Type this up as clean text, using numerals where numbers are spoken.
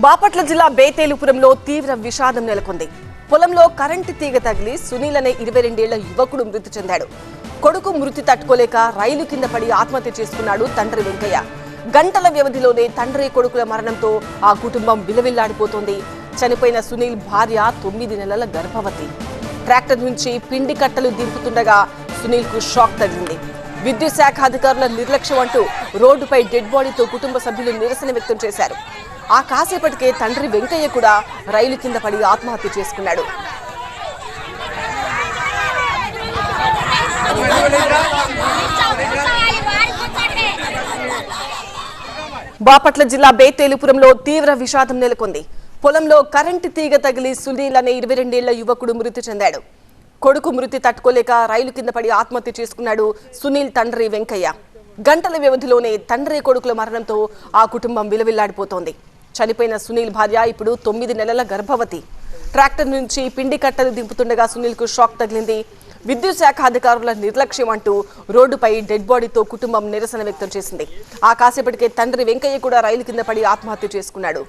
బాపట్ల జిల్లా బేతేలుపురంలో తీవ్ర విషాదం నెలకొంది. పొలంలో కరెంటు తీగ తగిలి సునీల్ అనే 22 ఏళ్ల యువకుడు మృతి చెందాడు. కొడుకు మృతి తట్టుకోలేక రైలు కింద పడి ఆత్మహత్య చేసుకున్నాడు తండ్రి వెంకయ్య. గంటల వ్యవధిలోనే తండ్రి కొడుకుల మరణంతో ఆ కుటుంబం విలవిల్లాడిపోతోంది. చనిపోయిన సునీల్ భార్య 9 నెలల గర్భవతి. ట్రాక్టర్ నుంచి పిండి కట్టలు దింపుతుండగా సునీల్ కు షాక్ తగిలింది. విద్యుత్ శాఖ అధికారుల నిర్లక్ష్యం అంటూ రోడ్డుపై డెడ్ బాడీతో కుటుంబ సభ్యులు నిరసన వ్యక్తం చేశారు. ఆ కాసేపటికే తండ్రి వెంకయ్య కూడా రైలు కింద పడి ఆత్మహత్య చేసుకున్నాడు. బాపట్ల జిల్లా బేతేలుపురంలో తీవ్ర విషాదం నెలకొంది. పొలంలో కరెంటు తీగ తగిలి సునీల్ అనే 22 ఏళ్ల యువకుడు మృతి చెందాడు. కొడుకు మృతి తట్టుకోలేక రైలు కింద పడి ఆత్మహత్య చేసుకున్నాడు సునీల్ తండ్రి వెంకయ్య. గంటల వ్యవధిలోనే తండ్రి కొడుకుల మరణంతో ఆ కుటుంబం విలవిల్లాడిపోతోంది. చనిపోయిన సునీల్ భార్య ఇప్పుడు 9 నెలల గర్భవతి. ట్రాక్టర్ నుంచి పిండి కట్టలు దింపుతుండగా సునీల్ కు షాక్ తగిలింది. విద్యుత్ శాఖ అధికారుల నిర్లక్ష్యం అంటూ రోడ్డుపై డెడ్ బాడీతో కుటుంబం నిరసన వ్యక్తం చేసింది. ఆ కాసేపటికే తండ్రి వెంకయ్య కూడా రైలు కింద పడి ఆత్మహత్య చేసుకున్నాడు.